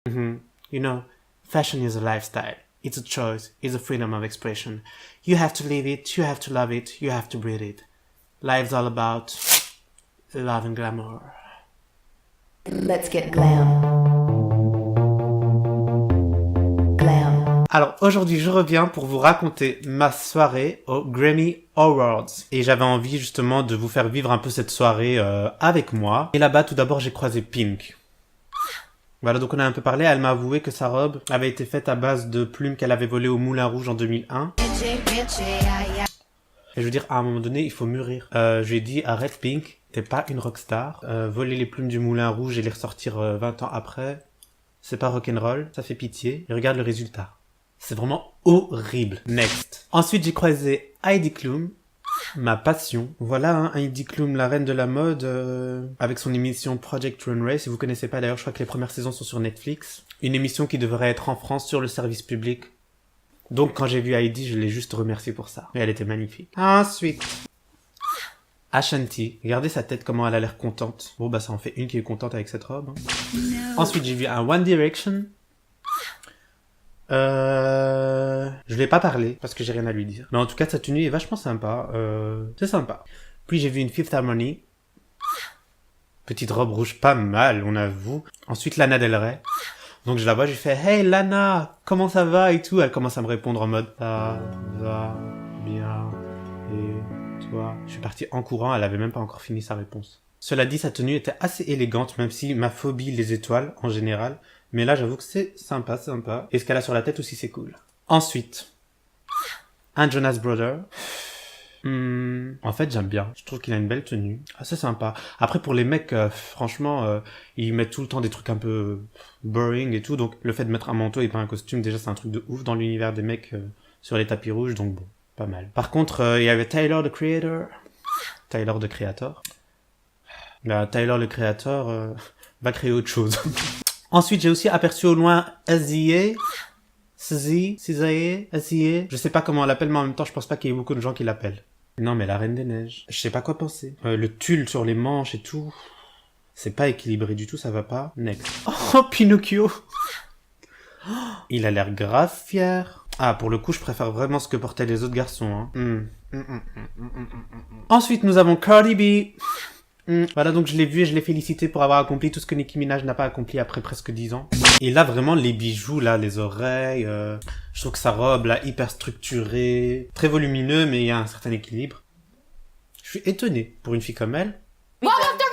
You know, fashion is a lifestyle. It's a choice. It's a freedom of expression. You have to live it. You have to love it. You have to breathe it. Life's all about love and glamour. Let's get glam. Glam. Alors aujourd'hui je reviens pour vous raconter ma soirée aux Grammy Awards. Et j'avais envie justement de vous faire vivre un peu cette soirée avec moi. Et là-bas tout d'abord j'ai croisé Pink. Voilà, donc on a un peu parlé, elle m'a avoué que sa robe avait été faite à base de plumes qu'elle avait volées au Moulin Rouge en 2001. Et je veux dire, à un moment donné, il faut mûrir. Je lui ai dit, arrête Pink, t'es pas une rockstar. Voler les plumes du Moulin Rouge et les ressortir 20 ans après, c'est pas rock'n'roll, ça fait pitié. Et regarde le résultat. C'est vraiment horrible. Next. Ensuite, j'ai croisé Heidi Klum. Ma passion. Voilà, hein, Heidi Klum, la reine de la mode, avec son émission Project Runway. Si vous connaissez pas, d'ailleurs, je crois que les premières saisons sont sur Netflix. Une émission qui devrait être en France sur le service public. Donc, quand j'ai vu Heidi, je l'ai juste remercié pour ça. Et elle était magnifique. Ensuite, Ashanti. Regardez sa tête, comment elle a l'air contente. Bon, bah, ça en fait une qui est contente avec cette robe. Hein. Ensuite, j'ai vu un One Direction. Je vais pas parler parce que j'ai rien à lui dire. Mais en tout cas, sa tenue est vachement sympa. C'est sympa. Puis j'ai vu une Fifth Harmony. Petite robe rouge pas mal, on avoue. Ensuite, Lana Del Rey. Donc je la vois, je lui fais « Hey Lana, comment ça va ?» et tout. Elle commence à me répondre en mode « Ça va bien et toi ?» Je suis parti en courant, elle avait même pas encore fini sa réponse. Cela dit, sa tenue était assez élégante, même si ma phobie les étoiles en général. Mais là, j'avoue que c'est sympa, sympa. Et ce qu'elle a sur la tête aussi, c'est cool. Ensuite, un Jonas Brother. En fait, j'aime bien. Je trouve qu'il a une belle tenue. C'est sympa. Après, pour les mecs, franchement, ils mettent tout le temps des trucs un peu boring et tout. Donc, le fait de mettre un manteau et pas un costume, déjà, c'est un truc de ouf dans l'univers des mecs sur les tapis rouges. Donc, bon, pas mal. Par contre, il y avait Tyler, the Creator. Tyler, the Creator. Là, Tyler, le Creator, va créer autre chose. Ensuite, j'ai aussi aperçu au loin SZA. SZA. Je sais pas comment on l'appelle, mais en même temps, je pense pas qu'il y ait beaucoup de gens qui l'appellent. Non, mais la Reine des Neiges. Je sais pas quoi penser. Le tulle sur les manches et tout. C'est pas équilibré du tout, ça va pas. Next. Oh, Pinocchio. Il a l'air grave fier. Ah, pour le coup, je préfère vraiment ce que portaient les autres garçons. Hein. Ensuite, nous avons Cardi B. Voilà, donc je l'ai vu et je l'ai félicité pour avoir accompli tout ce que Nicki Minaj n'a pas accompli après presque 10 ans. Et là, vraiment, les bijoux, là, les oreilles, je trouve que sa robe, là, hyper structurée, très volumineux, mais il y a un certain équilibre. Je suis étonné pour une fille comme elle. What was the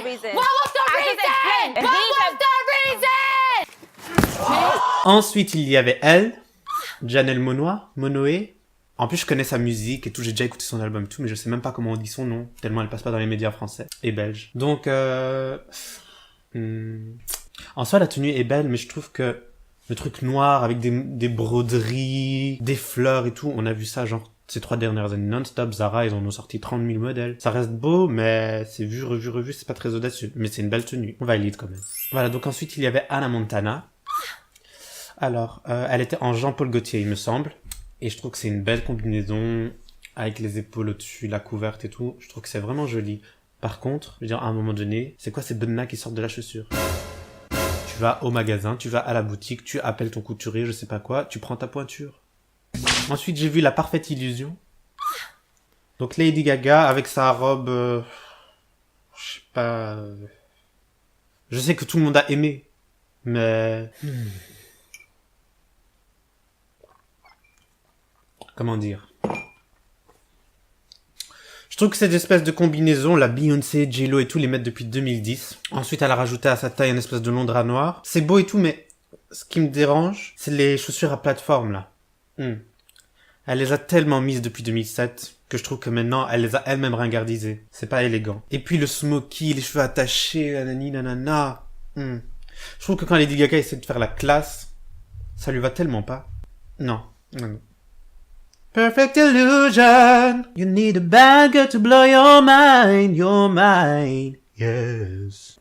reason? What was the reason? What was the reason? Ensuite, il y avait elle, Janelle Monáe. En plus, je connais sa musique et tout, j'ai déjà écouté son album et tout, mais je sais même pas comment on dit son nom, tellement elle passe pas dans les médias français et belges. Donc, en soi, la tenue est belle, mais je trouve que le truc noir avec des broderies, des fleurs et tout, on a vu ça genre ces 3 dernières années non-stop. Zara, ils en ont sorti 30 000 modèles. Ça reste beau, mais c'est vu, revu, c'est pas très audacieux. Mais c'est une belle tenue. On valide quand même. Voilà, donc ensuite, il y avait Hannah Montana. Alors, elle était en Jean-Paul Gaultier, il me semble. Et je trouve que c'est une belle combinaison, avec les épaules au-dessus, la couverte et tout. Je trouve que c'est vraiment joli. Par contre, je veux dire, à un moment donné, c'est quoi ces bonnes qui sortent de la chaussure? Tu vas au magasin, tu vas à la boutique, tu appelles ton couturier, je sais pas quoi, tu prends ta pointure. Ensuite, j'ai vu La Parfaite Illusion. Donc Lady Gaga, avec sa robe... je sais pas... Je sais que tout le monde a aimé, mais... Comment dire? Je trouve que cette espèce de combinaison, la Beyoncé, J-Lo et tout, les mettent depuis 2010. Ensuite, elle a rajouté à sa taille une espèce de long drap noir. C'est beau et tout, mais ce qui me dérange, c'est les chaussures à plateforme, là. Elle les a tellement mises depuis 2007 que je trouve que maintenant, elle les a elle-même ringardisées. C'est pas élégant. Et puis le smoky, les cheveux attachés, nanani, nanana. Je trouve que quand Lady Gaga essaie de faire la classe, ça lui va tellement pas. Non. Perfect illusion. You need a bad girl to blow your mind. Yes.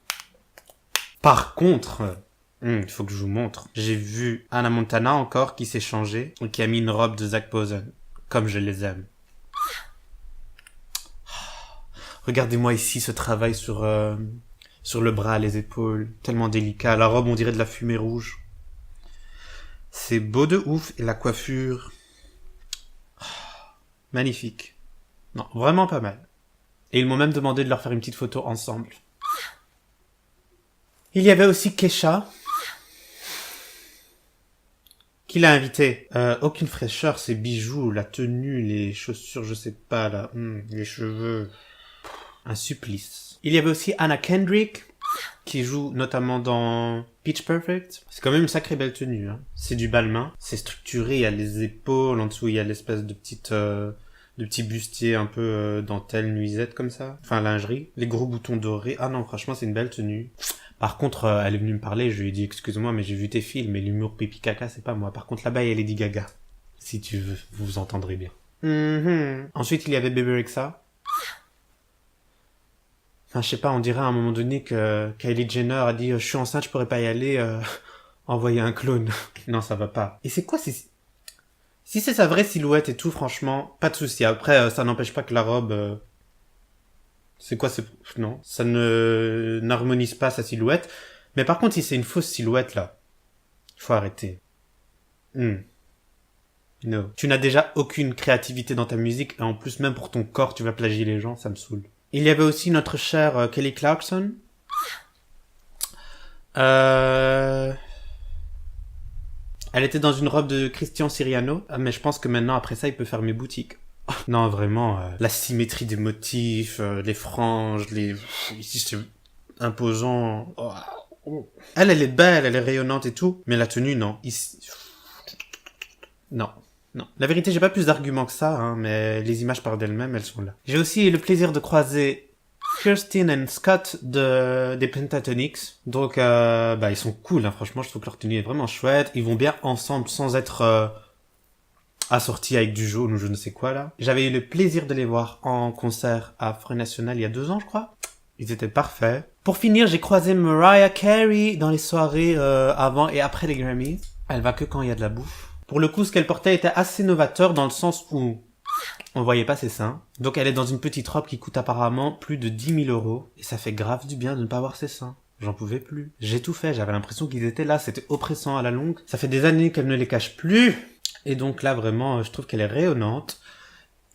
Par contre, il faut que je vous montre. J'ai vu Hannah Montana encore qui s'est changée et qui a mis une robe de Zac Posen. Comme je les aime. Regardez-moi ici ce travail sur Sur le bras, les épaules, tellement délicat. La robe, on dirait de la fumée rouge. C'est beau de ouf. Et la coiffure... magnifique. Non, vraiment pas mal. Et ils m'ont même demandé de leur faire une petite photo ensemble. Il y avait aussi Kesha, qui l'a invité. Aucune fraîcheur, ses bijoux, la tenue, les chaussures, je sais pas là, les cheveux. Un supplice. Il y avait aussi Anna Kendrick, qui joue notamment dans Pitch Perfect. C'est quand même une sacrée belle tenue, hein. C'est du balmain, c'est structuré, il y a les épaules, en dessous il y a l'espèce de petite... de petits bustiers un peu dentelle, nuisette comme ça. Enfin, lingerie. Les gros boutons dorés. Ah non, franchement, c'est une belle tenue. Par contre, elle est venue me parler, je lui ai dit, excuse-moi, mais j'ai vu tes films, mais l'humour pipi caca, c'est pas moi. Par contre, là-bas, il y a Lady Gaga. Si tu veux, vous vous entendrez bien. Ensuite, il y avait Bebe Rexha. Enfin, je sais pas, on dirait à un moment donné que Kylie Jenner a dit, je suis enceinte, je pourrais pas y aller, envoyer un clone. Non, ça va pas. Et c'est quoi si c'est sa vraie silhouette et tout, franchement, pas de souci. Après, ça n'empêche pas que la robe... C'est quoi, non, ça ne n'harmonise pas sa silhouette. Mais par contre, si c'est une fausse silhouette, là, il faut arrêter. No. Tu n'as déjà aucune créativité dans ta musique, et en plus, même pour ton corps, tu vas plagier les gens, ça me saoule. Il y avait aussi notre chère Kelly Clarkson. Elle était dans une robe de Christian Siriano, mais je pense que maintenant, après ça, il peut faire mes boutiques. Non, vraiment, la symétrie des motifs, les franges, ici, c'est imposant. Oh. Elle est belle, elle est rayonnante et tout, mais la tenue, non. Ici... Non. La vérité, j'ai pas plus d'arguments que ça, hein, mais les images par d'elles-mêmes, elles sont là. J'ai aussi eu le plaisir de croiser Kirsten et Scott des Pentatonix. Donc, ils sont cool, hein, franchement, je trouve que leur tenue est vraiment chouette. Ils vont bien ensemble sans être assortis avec du jaune ou je ne sais quoi, là. J'avais eu le plaisir de les voir en concert à Front National il y a 2 ans, je crois. Ils étaient parfaits. Pour finir, j'ai croisé Mariah Carey dans les soirées avant et après les Grammys. Elle va que quand il y a de la bouffe. Pour le coup, ce qu'elle portait était assez novateur dans le sens où on voyait pas ses seins. Donc elle est dans une petite robe qui coûte apparemment plus de 10 000 euros. Et ça fait grave du bien de ne pas voir ses seins. J'en pouvais plus. J'ai tout fait, j'avais l'impression qu'ils étaient là, c'était oppressant à la longue. Ça fait des années qu'elle ne les cache plus. Et donc là, vraiment, je trouve qu'elle est rayonnante.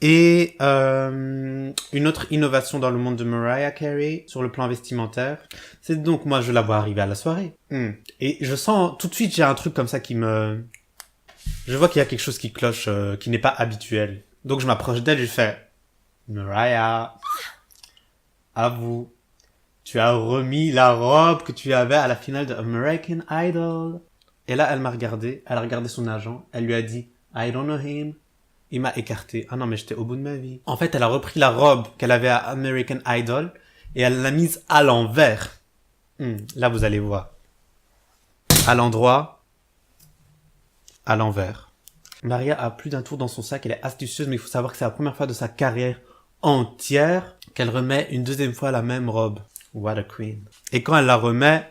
Et une autre innovation dans le monde de Mariah Carey, sur le plan vestimentaire, c'est donc, moi, je la vois arriver à la soirée. Et je sens, tout de suite, j'ai un truc comme ça qui me... Je vois qu'il y a quelque chose qui cloche, qui n'est pas habituel. Donc je m'approche d'elle et je fais « Mariah, avoue, tu as remis la robe que tu avais à la finale de American Idol. » Et là, elle m'a regardé, elle a regardé son agent, elle lui a dit « I don't know him ». Il m'a écarté. Ah non, mais j'étais au bout de ma vie. En fait, elle a repris la robe qu'elle avait à American Idol et elle l'a mise à l'envers. Là, vous allez voir. À l'endroit, à l'envers. Maria a plus d'un tour dans son sac, elle est astucieuse, mais il faut savoir que c'est la première fois de sa carrière entière qu'elle remet une deuxième fois la même robe. What a queen. Et quand elle la remet,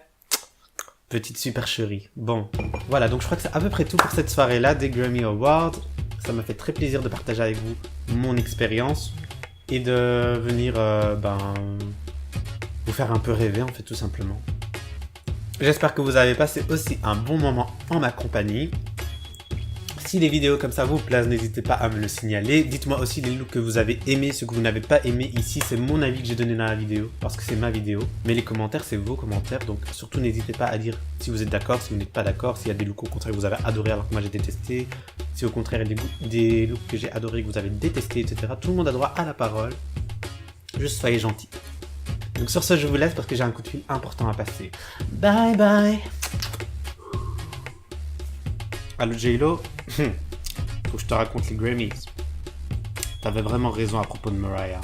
petite supercherie. Bon, voilà, donc je crois que c'est à peu près tout pour cette soirée-là des Grammy Awards. Ça m'a fait très plaisir de partager avec vous mon expérience et de venir vous faire un peu rêver, en fait, tout simplement. J'espère que vous avez passé aussi un bon moment en ma compagnie. Si les vidéos comme ça vous plaisent, n'hésitez pas à me le signaler. Dites-moi aussi les looks que vous avez aimés, ceux que vous n'avez pas aimés. Ici, c'est mon avis que j'ai donné dans la vidéo, parce que c'est ma vidéo. Mais les commentaires, c'est vos commentaires. Donc surtout, n'hésitez pas à dire si vous êtes d'accord, si vous n'êtes pas d'accord, s'il y a des looks au contraire que vous avez adoré alors que moi j'ai détesté. Si au contraire, il y a des looks que j'ai adoré que vous avez détesté, etc. Tout le monde a droit à la parole. Juste soyez gentils. Donc sur ce, je vous laisse parce que j'ai un coup de fil important à passer. Bye bye. Allô J-Lo, faut que je te raconte les Grammys. T'avais vraiment raison à propos de Mariah.